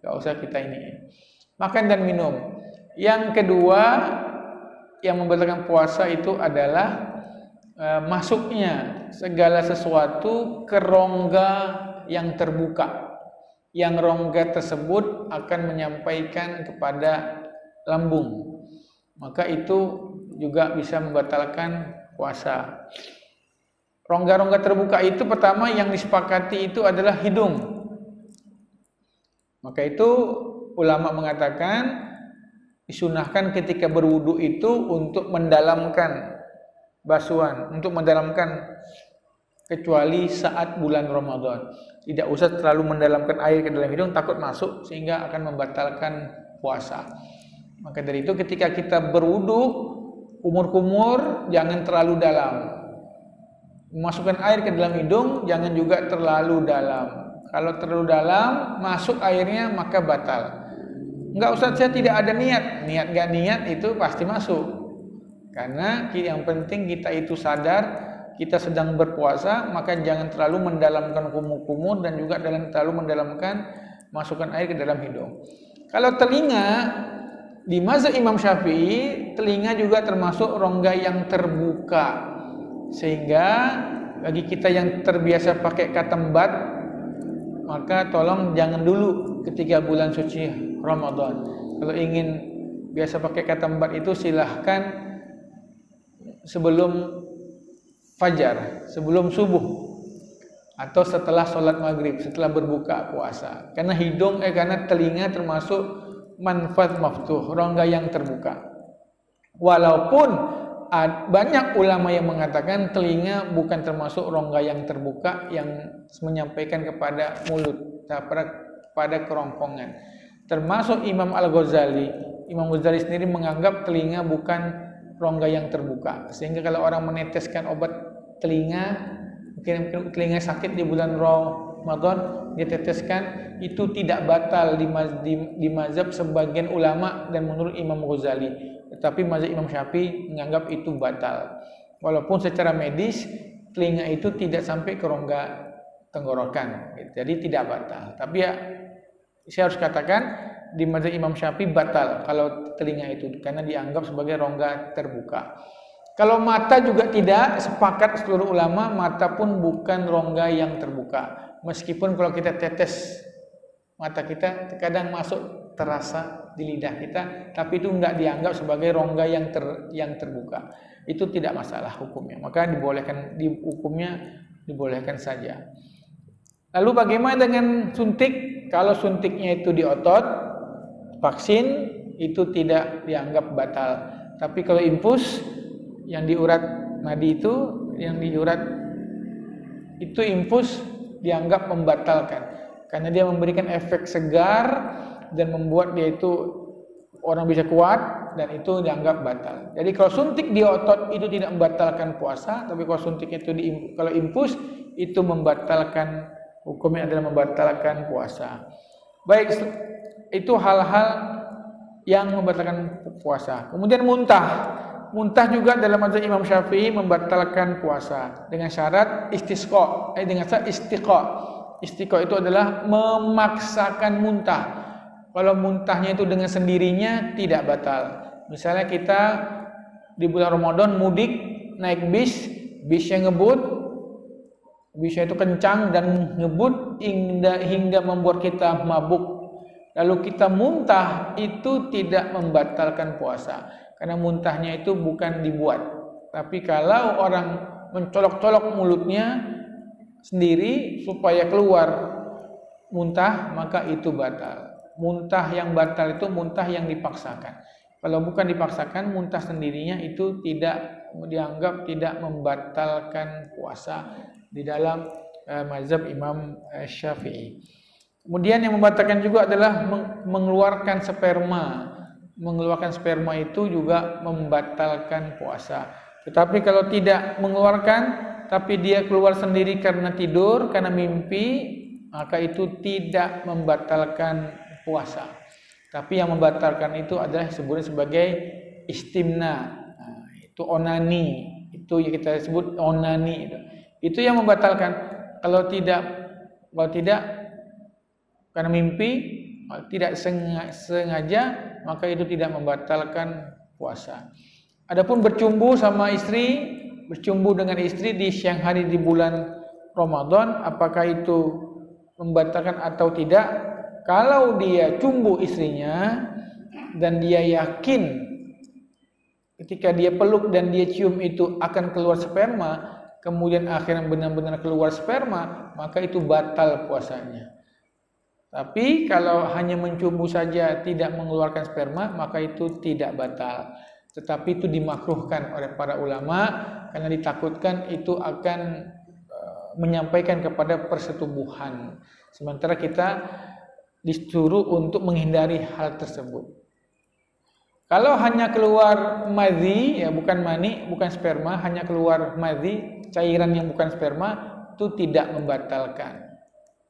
Nggak usah kita ini. Makan dan minum. Yang kedua, yang membatalkan puasa itu adalah masuknya segala sesuatu ke rongga yang terbuka. Yang rongga tersebut akan menyampaikan kepada lambung. Maka itu juga bisa membatalkan puasa. Rongga-rongga terbuka itu pertama yang disepakati itu adalah hidung. Maka itu ulama mengatakan disunahkan ketika berwudu itu untuk mendalamkan basuhan, untuk mendalamkan kecuali saat bulan Ramadan. Tidak usah terlalu mendalamkan air ke dalam hidung, takut masuk sehingga akan membatalkan puasa. Maka dari itu ketika kita berwudu, kumur-kumur jangan terlalu dalam. Memasukkan air ke dalam hidung jangan juga terlalu dalam. Kalau terlalu dalam, masuk airnya maka batal. Enggak usah, saya tidak ada niat. Niat gak niat itu pasti masuk. Karena yang penting kita itu sadar kita sedang berpuasa, maka jangan terlalu mendalamkan kumur-kumur dan juga terlalu mendalamkan masukkan air ke dalam hidung. Kalau telinga, di mazhab Imam Syafi'i, telinga juga termasuk rongga yang terbuka. Sehingga bagi kita yang terbiasa pakai katembat, maka tolong jangan dulu ketika bulan suci Ramadan. Kalau ingin biasa pakai katembat itu silahkan sebelum fajar, sebelum subuh, atau setelah sholat maghrib, setelah berbuka puasa. Karena karena telinga termasuk manfaat maftuh, rongga yang terbuka. Walaupun banyak ulama yang mengatakan telinga bukan termasuk rongga yang terbuka yang menyampaikan kepada mulut, pada kerongkongan. Termasuk Imam Al-Ghazali. Imam Ghazali sendiri menganggap telinga bukan rongga yang terbuka. Sehingga kalau orang meneteskan obat telinga, mungkin telinga sakit di bulan Ramadan, dia teteskan, itu tidak batal di mazhab sebagian ulama dan menurut Imam Ghazali. Tetapi mazhab Imam Syafi'i menganggap itu batal. Walaupun secara medis telinga itu tidak sampai ke rongga tenggorokan, jadi tidak batal. Tapi ya saya harus katakan di mazhab Imam Syafi'i batal kalau telinga itu karena dianggap sebagai rongga terbuka. Kalau mata juga tidak, sepakat seluruh ulama mata pun bukan rongga yang terbuka. Meskipun kalau kita tetes mata kita terkadang masuk terasa di lidah kita, tapi itu enggak dianggap sebagai rongga yang terbuka. Itu tidak masalah hukumnya. Maka hukumnya dibolehkan saja. Lalu bagaimana dengan suntik? Kalau suntiknya itu di otot, vaksin itu tidak dianggap batal. Tapi kalau infus yang diurat nadi itu infus dianggap membatalkan. Karena dia memberikan efek segar dan membuat dia itu orang bisa kuat dan itu dianggap batal. Jadi kalau suntik di otot itu tidak membatalkan puasa, tapi kalau suntik itu kalau infus itu membatalkan, hukumnya adalah membatalkan puasa. Baik, itu hal-hal yang membatalkan puasa. Kemudian muntah juga dalam mazhab Imam Syafi'i membatalkan puasa dengan syarat istisqa, dengan syarat istiqa. Istiqa itu adalah memaksakan muntah. Kalau muntahnya itu dengan sendirinya tidak batal. Misalnya kita di bulan Ramadan mudik naik bisnya ngebut, bisnya itu kencang dan ngebut hingga membuat kita mabuk. lalu kita muntah, itu tidak membatalkan puasa. Karena muntahnya itu bukan dibuat. Tapi kalau orang mencolok-colok mulutnya sendiri supaya keluar muntah, maka itu batal. Muntah yang batal itu muntah yang dipaksakan. Kalau bukan dipaksakan, muntah sendirinya itu tidak dianggap tidak membatalkan puasa di dalam mazhab Imam Syafi'i. Kemudian yang membatalkan juga adalah mengeluarkan sperma. Mengeluarkan sperma itu juga membatalkan puasa. Tetapi kalau tidak mengeluarkan, tapi dia keluar sendiri karena tidur, karena mimpi, maka itu tidak membatalkan puasa. Tapi yang membatalkan itu adalah disebut sebagai istimna. Nah, itu onani. Itu yang kita sebut onani. Itu yang membatalkan. Kalau tidak karena mimpi, tidak sengaja, maka itu tidak membatalkan puasa. Adapun bercumbu sama istri, bercumbu dengan istri di siang hari di bulan Ramadan, apakah itu membatalkan atau tidak? Kalau dia cumbu istrinya dan dia yakin ketika dia peluk dan dia cium itu akan keluar sperma, kemudian akhirnya benar-benar keluar sperma, maka itu batal puasanya. Tapi kalau hanya mencumbu saja tidak mengeluarkan sperma, maka itu tidak batal. Tetapi itu dimakruhkan oleh para ulama karena ditakutkan itu akan menyampaikan kepada persetubuhan. Sementara kita disuruh untuk menghindari hal tersebut. Kalau hanya keluar madhi, ya bukan mani, bukan sperma, hanya keluar madhi, cairan yang bukan sperma, itu tidak membatalkan.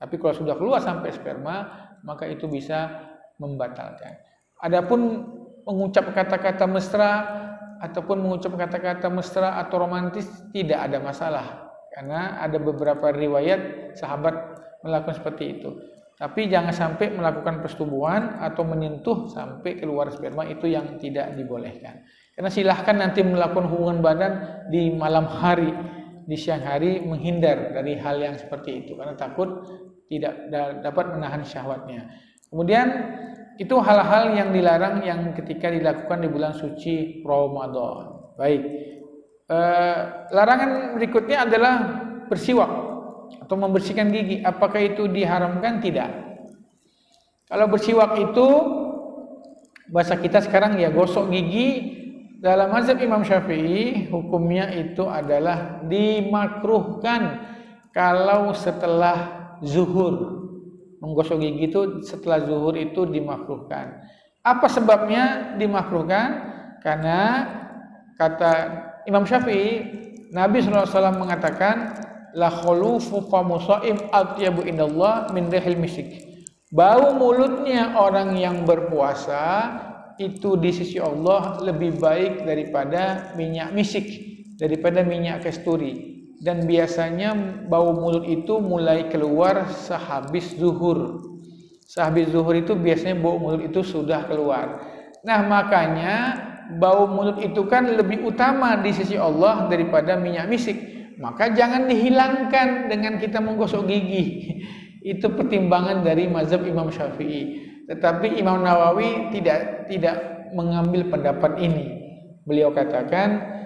Tapi kalau sudah keluar sampai sperma, maka itu bisa membatalkan. Adapun mengucap kata-kata mesra ataupun mengucap kata-kata mesra atau romantis tidak ada masalah. Karena ada beberapa riwayat sahabat melakukan seperti itu. Tapi jangan sampai melakukan persetubuhan atau menyentuh sampai keluar sperma, itu yang tidak dibolehkan. Karena silahkan nanti melakukan hubungan badan di malam hari, di siang hari, menghindar dari hal yang seperti itu karena takut tidak dapat menahan syahwatnya. Kemudian itu hal-hal yang dilarang yang ketika dilakukan di bulan suci Ramadan. Baik. Larangan berikutnya adalah bersiwak atau membersihkan gigi. Apakah itu diharamkan? Tidak. Kalau bersiwak itu bahasa kita sekarang ya gosok gigi, dalam mazhab Imam Syafi'i hukumnya itu adalah dimakruhkan kalau setelah zuhur. Menggosok gigi itu setelah zuhur itu dimakruhkan. Apa sebabnya dimakruhkan? Karena kata Imam Syafi'i, Nabi SAW mengatakan, la khulufu famu shaim atyabu indallah min rihil misik. Bau mulutnya orang yang berpuasa itu di sisi Allah lebih baik daripada minyak misik, daripada minyak kasturi. Dan biasanya bau mulut itu mulai keluar sehabis zuhur. Sehabis zuhur itu biasanya bau mulut itu sudah keluar. Nah makanya bau mulut itu kan lebih utama di sisi Allah daripada minyak misik. Maka jangan dihilangkan dengan kita menggosok gigi. Itu pertimbangan dari mazhab Imam Syafi'i. Tetapi Imam Nawawi tidak mengambil pendapat ini. Beliau katakan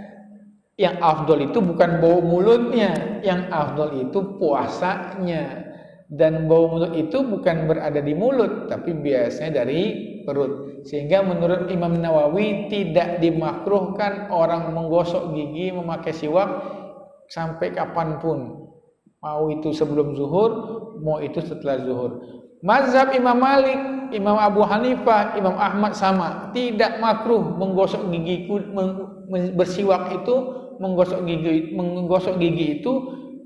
yang afdol itu bukan bau mulutnya, yang afdol itu puasanya. Dan bau mulut itu bukan berada di mulut, tapi biasanya dari perut. Sehingga menurut Imam Nawawi tidak dimakruhkan orang menggosok gigi, memakai siwak sampai kapanpun. Mau itu sebelum zuhur, mau itu setelah zuhur. Mazhab Imam Malik, Imam Abu Hanifah, Imam Ahmad sama, tidak makruh menggosok gigi, bersiwak itu, menggosok gigi itu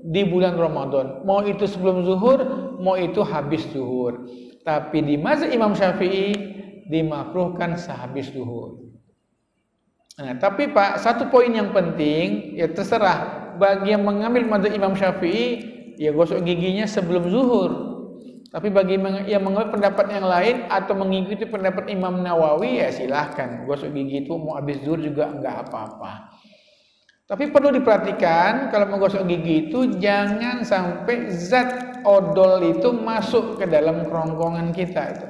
di bulan Ramadan. Mau itu sebelum zuhur, mau itu habis zuhur. Tapi di mazhab Imam Syafi'i dimakruhkan sehabis zuhur. Nah, tapi Pak, satu poin yang penting, ya terserah bagi yang mengambil mazhab Imam Syafi'i, ya gosok giginya sebelum zuhur. Tapi bagi yang mengambil pendapat yang lain atau mengikuti pendapat Imam Nawawi, ya silahkan gosok gigi itu mau habis zuhur juga enggak apa-apa. Tapi perlu diperhatikan kalau menggosok gigi itu jangan sampai zat odol itu masuk ke dalam kerongkongan kita itu.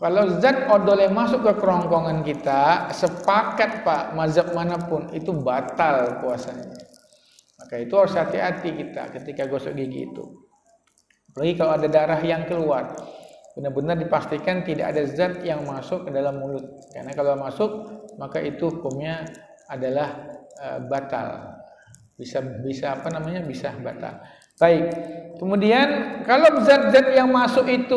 Kalau zat odol yang masuk ke kerongkongan kita, sepakat Pak, mazhab manapun itu batal puasanya. Maka itu harus hati-hati kita ketika gosok gigi itu. Apalagi kalau ada darah yang keluar, benar-benar dipastikan tidak ada zat yang masuk ke dalam mulut. Karena kalau masuk, maka itu hukumnya adalah batal. Bisa batal. Baik. Kemudian kalau zat-zat yang masuk itu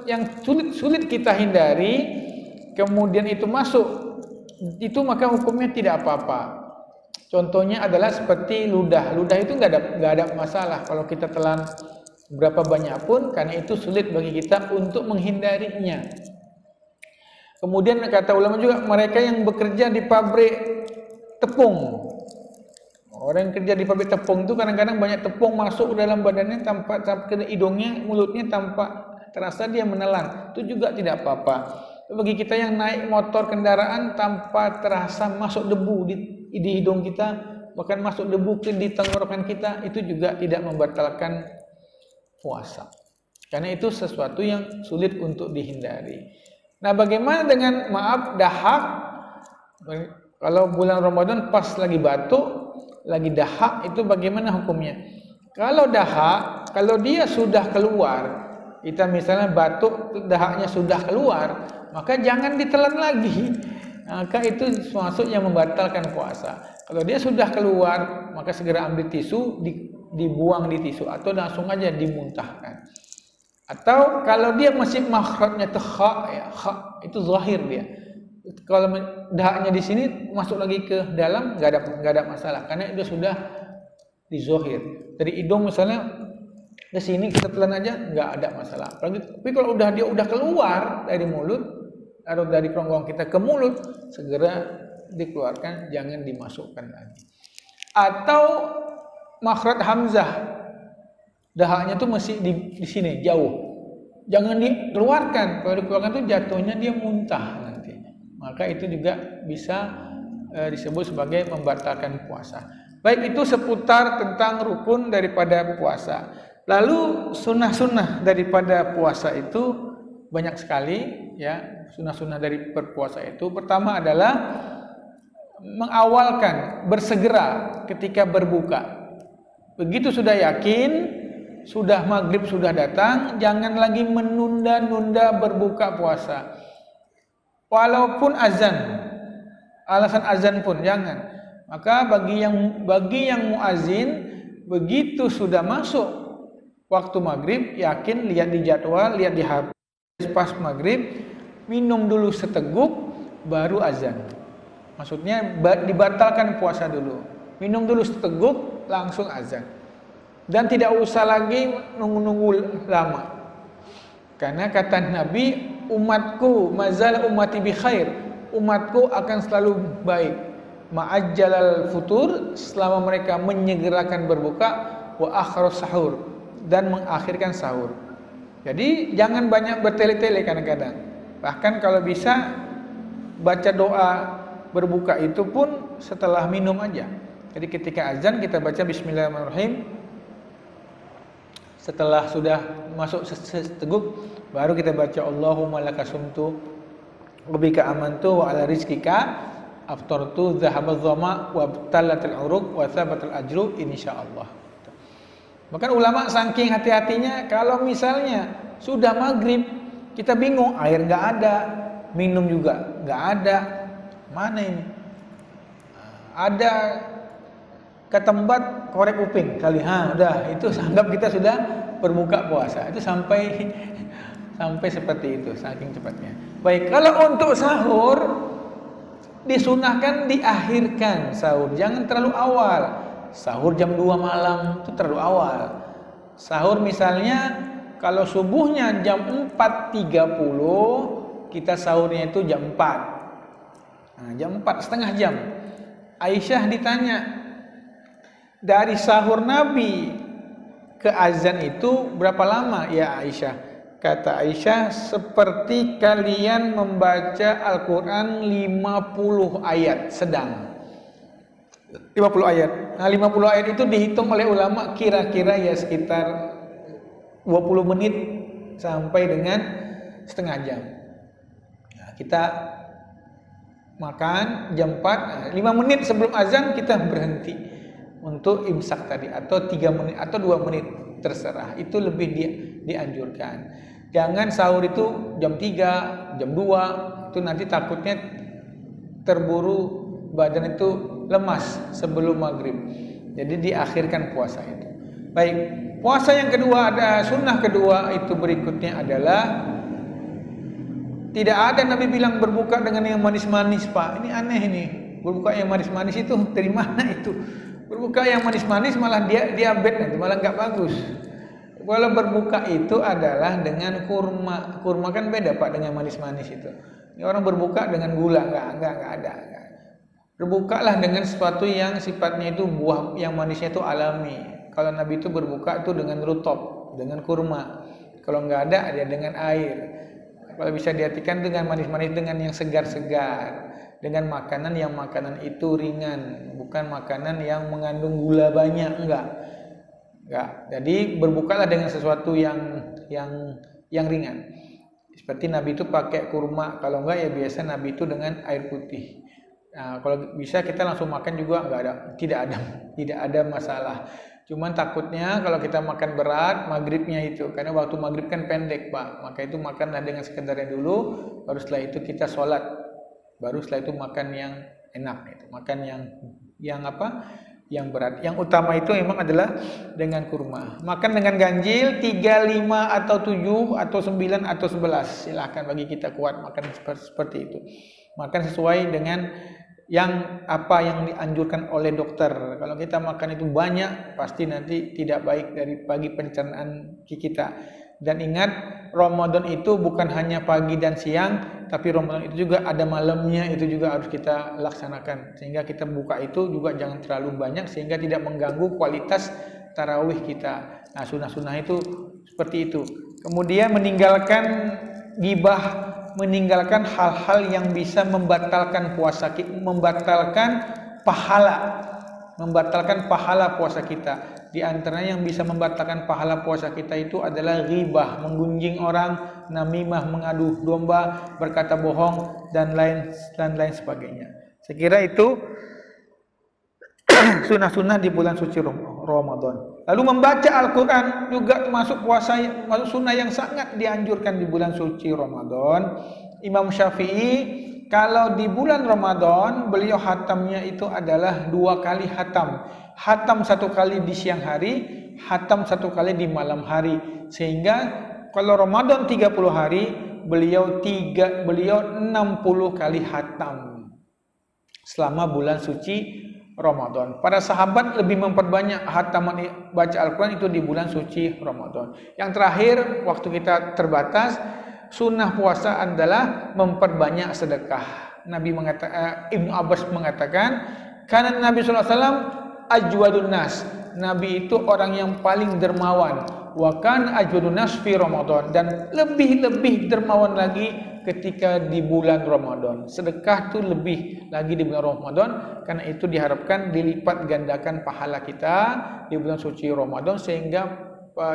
yang sulit kita hindari, kemudian itu masuk, itu maka hukumnya tidak apa-apa. Contohnya adalah seperti ludah. Ludah itu nggak ada masalah kalau kita telan berapa banyak pun, karena itu sulit bagi kita untuk menghindarinya. Kemudian kata ulama juga, mereka yang bekerja di pabrik tepung. Orang yang kerja di pabrik tepung itu kadang-kadang banyak tepung masuk ke dalam badannya tanpa ke hidungnya, mulutnya, tanpa terasa dia menelan. Itu juga tidak apa-apa. Bagi kita yang naik motor kendaraan tanpa terasa masuk debu di hidung kita, bahkan masuk debu di tenggorokan kita, itu juga tidak membatalkan puasa. Karena itu sesuatu yang sulit untuk dihindari. Nah, bagaimana dengan dahak? Kalau bulan Ramadan pas lagi batuk, lagi dahak, itu bagaimana hukumnya? Kalau dahak, kalau dia sudah keluar, kita misalnya batuk, dahaknya sudah keluar, maka jangan ditelan lagi. Maka itu masuk yang membatalkan puasa. Kalau dia sudah keluar, maka segera ambil tisu, dibuang di tisu, atau langsung aja dimuntahkan. Atau kalau dia masih makhrajnya kha, itu zahir dia. Kalau dahaknya di sini masuk lagi ke dalam, nggak ada masalah, karena itu sudah dizohir. Dari hidung misalnya ke sini kita telan aja, nggak ada masalah. Tapi kalau dia udah keluar dari mulut atau dari kerongkongan kita ke mulut, segera dikeluarkan, jangan dimasukkan lagi. Atau makhraj hamzah, dahaknya tuh masih di sini jauh, jangan dikeluarkan. Kalau dikeluarkan tuh jatuhnya dia muntah. Maka itu juga bisa disebut sebagai membatalkan puasa. Baik, itu seputar tentang rukun daripada puasa. Lalu sunnah-sunnah daripada puasa itu banyak sekali, ya. Sunnah-sunnah dari berpuasa itu, pertama adalah mengawalkan, bersegera ketika berbuka. Begitu sudah yakin, sudah maghrib sudah datang, jangan lagi menunda-nunda berbuka puasa. Walaupun alasan azan pun jangan. Maka bagi yang muazin, begitu sudah masuk waktu maghrib, yakin, lihat di jadwal, lihat di HP, pas maghrib, minum dulu seteguk, baru azan. Maksudnya dibatalkan puasa dulu. Minum dulu seteguk, langsung azan. Dan tidak usah lagi nunggu lama. Karena kata Nabi, umatku mazal ummati bi khair, umatku akan selalu baik, ma'ajjalal futur, selama mereka menyegerakan berbuka, wa akharus sahur, dan mengakhirkan sahur. Jadi jangan banyak bertele-tele kadang-kadang. Bahkan kalau bisa baca doa berbuka itu pun setelah minum aja. Jadi ketika azan kita baca bismillahirrahmanirrahim. Setelah sudah masuk seteguk, baru kita baca Allahumma lakasumtu wa bika amantu wa ala rizkika aftartu dhahabadh dhama wa abtalatil uruq wa thabatal ajru insyaallah. Bahkan ulama saking hati-hatinya, kalau misalnya sudah maghrib kita bingung, air nggak ada, minum juga nggak ada, mana ini? Ada ketempat korek kuping kali, udah itu anggap kita sudah berbuka puasa. Itu sampai seperti itu, saking cepatnya. Baik, kalau untuk sahur disunahkan diakhirkan sahur, jangan terlalu awal. Sahur jam 2 malam itu terlalu awal. Sahur misalnya kalau subuhnya jam 4.30, kita sahurnya itu jam 4. Nah, jam 4, setengah jam. Aisyah ditanya, dari sahur Nabi ke azan itu berapa lama ya Aisyah? Kata Aisyah, seperti kalian membaca Al-Quran 50 ayat sedang. 50 ayat. Nah, 50 ayat itu dihitung oleh ulama kira-kira ya sekitar 20 menit sampai dengan setengah jam. Kita makan jam 4, 5 menit sebelum azan kita berhenti untuk imsak tadi, atau 3 menit atau 2 menit, terserah. Itu lebih dianjurkan. Jangan sahur itu jam 3, jam 2, itu nanti takutnya terburu badan itu lemas sebelum maghrib. Jadi diakhirkan puasa itu. Baik, puasa yang kedua, ada sunnah kedua itu berikutnya adalah tidak ada Nabi bilang berbuka dengan yang manis-manis, Pak. Ini aneh ini. Berbuka yang manis-manis itu dari mana itu? Berbuka yang manis-manis malah diabetes nanti, malah nggak bagus. Kalau berbuka itu adalah dengan kurma. Kurma kan beda, Pak, dengan manis-manis itu. Ini orang berbuka dengan gula, enggak ada. Berbukalah dengan sesuatu yang sifatnya itu buah yang manisnya itu alami. Kalau Nabi itu berbuka itu dengan rutop, dengan kurma. Kalau nggak ada dengan air. Kalau bisa diartikan dengan manis-manis, dengan yang segar-segar, dengan makanan yang makanan itu ringan, bukan makanan yang mengandung gula banyak, enggak. Jadi berbukalah dengan sesuatu yang ringan. Seperti Nabi itu pakai kurma, kalau enggak ya biasa Nabi itu dengan air putih. Nah, kalau bisa kita langsung makan juga tidak ada masalah. Cuman takutnya kalau kita makan berat magribnya itu, karena waktu maghrib kan pendek, Pak. Maka itu makanlah dengan sekedarnya dulu, baru setelah itu kita sholat, baru setelah itu makan yang enak itu, makan yang berat. Yang utama itu memang adalah dengan kurma. Makan dengan ganjil 3, 5 atau 7 atau 9 atau 11. Silahkan, bagi kita kuat makan seperti itu. Makan sesuai dengan yang dianjurkan oleh dokter. Kalau kita makan itu banyak, pasti nanti tidak baik bagi pencernaan kita. Dan ingat, Ramadan itu bukan hanya pagi dan siang, tapi Ramadan itu juga ada malamnya, itu juga harus kita laksanakan. Sehingga kita buka itu juga jangan terlalu banyak, sehingga tidak mengganggu kualitas tarawih kita. Nah, sunnah-sunnah itu seperti itu. Kemudian meninggalkan gibah, meninggalkan hal-hal yang bisa membatalkan puasa kita, membatalkan pahala puasa kita. Di antaranya yang bisa membatalkan pahala puasa kita itu adalah ghibah, menggunjing orang, namimah, mengadu domba, berkata bohong, dan lain sebagainya. Saya kira itu sunnah-sunnah di bulan suci Ramadan. Lalu membaca Al-Quran juga masuk sunnah yang sangat dianjurkan di bulan suci Ramadan. Imam Syafi'i kalau di bulan Ramadan beliau hatamnya itu adalah 2 kali hatam. Hatam 1 kali di siang hari, hatam 1 kali di malam hari. Sehingga kalau Ramadan 30 hari, beliau 60 kali hatam selama bulan suci Ramadan. Para sahabat lebih memperbanyak hataman baca Al-Quran itu di bulan suci Ramadan. Yang terakhir, waktu kita terbatas, sunnah puasa adalah memperbanyak sedekah. Ibnu Abbas mengatakan, karena Nabi SAW ajwadun nas. Nabi itu orang yang paling dermawan. Wa kan ajwadun nas fi Ramadan, dan lebih dermawan lagi ketika di bulan Ramadan. Sedekah itu lebih lagi di bulan Ramadan, karena itu diharapkan dilipat gandakan pahala kita di bulan suci Ramadan, sehingga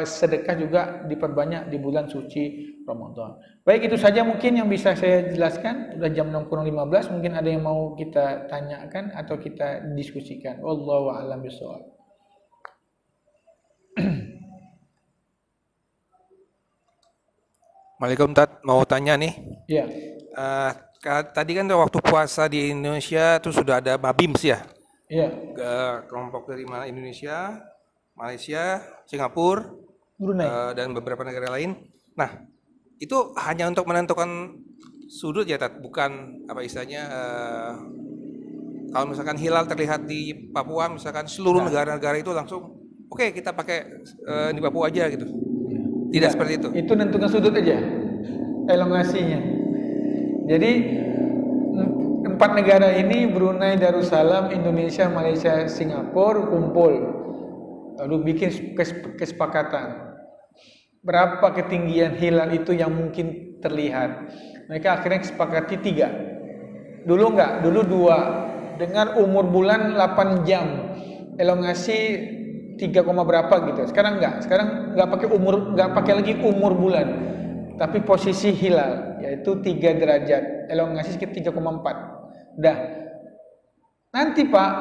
sedekah juga diperbanyak di bulan suci Ramadan. Baik, itu saja mungkin yang bisa saya jelaskan. Sudah jam 6:15, mungkin ada yang mau kita tanyakan atau kita diskusikan. Wallahu a'lam bishawab. Assalamualaikum, Tat. Mau tanya nih. Ya. Tadi kan waktu puasa di Indonesia itu sudah ada Mabims ya? Iya. Kelompok dari Indonesia, Malaysia, Singapura, Brunei, dan beberapa negara lain. Nah, itu hanya untuk menentukan sudut ya, Tat? Bukan apa istilahnya, kalau misalkan hilal terlihat di Papua, misalkan seluruh negara-negara itu langsung, oke, kita pakai di Papua aja gitu. Tidak seperti itu. Itu nentukan sudut aja, elongasinya. Jadi 4 negara ini, Brunei, Darussalam, Indonesia, Malaysia, Singapura, kumpul lalu bikin kesepakatan berapa ketinggian hilal itu yang mungkin terlihat. Mereka akhirnya kesepakati 3. Dulu 2, dengan umur bulan 8 jam, elongasi 3, berapa gitu. Sekarang enggak pakai lagi umur bulan. tapi posisi hilal yaitu 3 derajat, elongasi sekitar 3,4. Dah. Nanti Pak,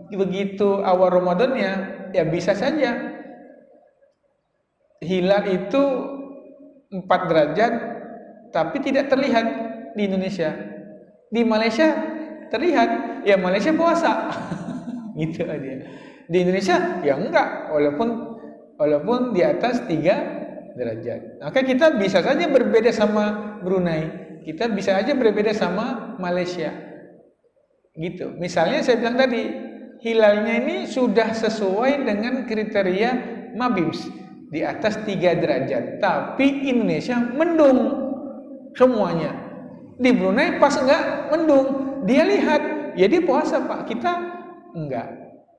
begitu awal Ramadannya, ya bisa saja hilal itu 4 derajat tapi tidak terlihat di Indonesia. Di Malaysia terlihat, ya Malaysia puasa. Gitu aja. Di Indonesia ya enggak, walaupun di atas 3 derajat. Maka kita bisa saja berbeda sama Brunei. Kita bisa aja berbeda sama Malaysia. Gitu. Misalnya saya bilang tadi, hilalnya ini sudah sesuai dengan kriteria Mabims di atas 3 derajat. Tapi Indonesia mendung semuanya. Di Brunei pas enggak mendung, dia lihat, ya dia puasa Pak, kita enggak.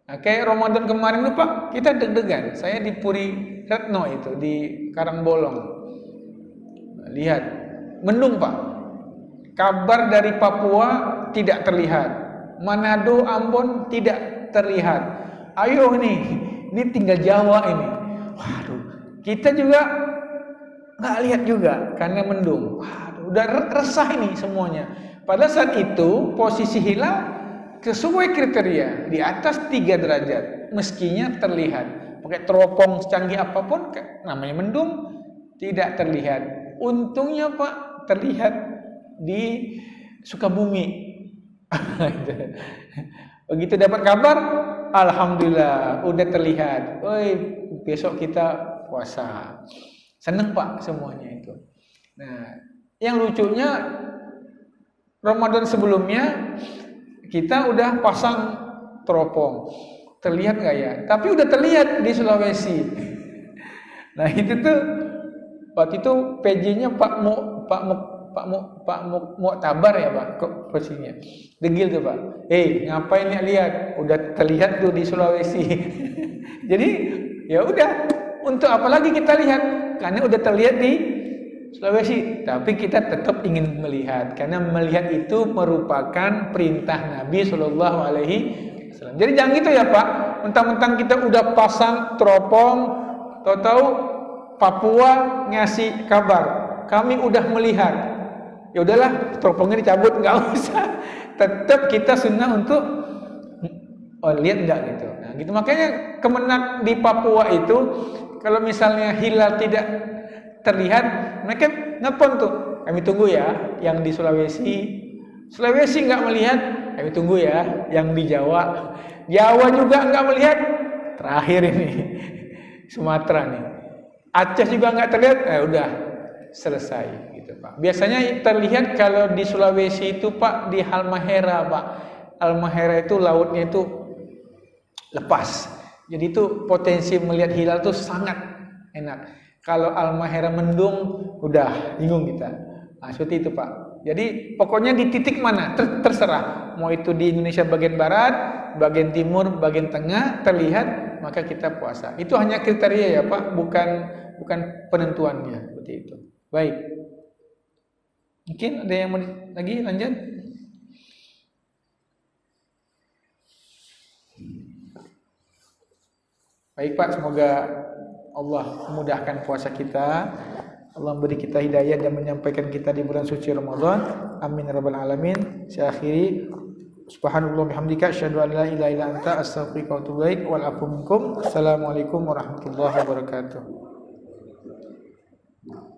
Nah, kayak Ramadan kemarin tuh Pak, kita deg-degan. Saya di Puri Retno itu, di Karangbolong. Lihat, mendung Pak. Kabar dari Papua tidak terlihat. Manado, Ambon tidak terlihat. Ayo ini tinggal Jawa ini. Waduh, kita juga nggak lihat juga karena mendung. Waduh, udah resah ini semuanya. Pada saat itu posisi hilal sesuai kriteria di atas 3 derajat, meskinya terlihat. Pakai teropong secanggih apapun, namanya mendung tidak terlihat. Untungnya Pak terlihat di Sukabumi. Begitu dapat kabar, alhamdulillah udah terlihat. Oi, besok kita puasa. Seneng Pak semuanya itu. Nah, yang lucunya Ramadan sebelumnya kita udah pasang teropong. Terlihat nggak ya? Tapi udah terlihat di Sulawesi. Nah itu tuh waktu itu PJ-nya Pak Muktabar ya Pak, posisinya. Degil tuh Pak. Ngapain lihat? Udah terlihat tuh di Sulawesi. Jadi ya udah, untuk apa lagi kita lihat? Karena udah terlihat di Sulawesi, tapi kita tetap ingin melihat karena melihat itu merupakan perintah Nabi Shallallahu Alaihi Wasallam. Jadi jangan gitu ya Pak, mentang-mentang kita udah pasang teropong, tahu-tahu Papua ngasih kabar, kami udah melihat. Ya udahlah, teropongnya dicabut, nggak usah. Tetap kita sunnah untuk lihat nggak gitu. Nah, gitu makanya kemenak di Papua itu kalau misalnya hilal tidak terlihat, mereka nelpon tuh, kami tunggu ya. Yang di Sulawesi nggak melihat, kami tunggu ya. Yang di Jawa juga nggak melihat, terakhir ini Sumatera nih. Aceh juga nggak terlihat, udah selesai gitu Pak. Biasanya terlihat kalau di Sulawesi itu Pak, di Halmahera Pak. Halmahera itu lautnya itu lepas, jadi itu potensi melihat hilal tuh sangat enak. Kalau Halmahera mendung, udah bingung kita. Nah, seperti itu Pak. Jadi pokoknya di titik mana terserah. Mau itu di Indonesia bagian barat, bagian timur, bagian tengah terlihat, maka kita puasa. Itu hanya kriteria ya Pak, bukan penentuannya seperti itu. Baik. Mungkin ada yang mau lagi lanjut? Baik Pak, semoga Allah memudahkan puasa kita. Allah memberi kita hidayah dan menyampaikan kita di bulan suci Ramadan. Amin ya rabbal alamin. Saya akhiri. Subhanallah bihamdika asyhadu an la ilaha illa anta astaghfiruka wa atubu ilaik. Wal afu minkum. Assalamualaikum warahmatullahi wabarakatuh.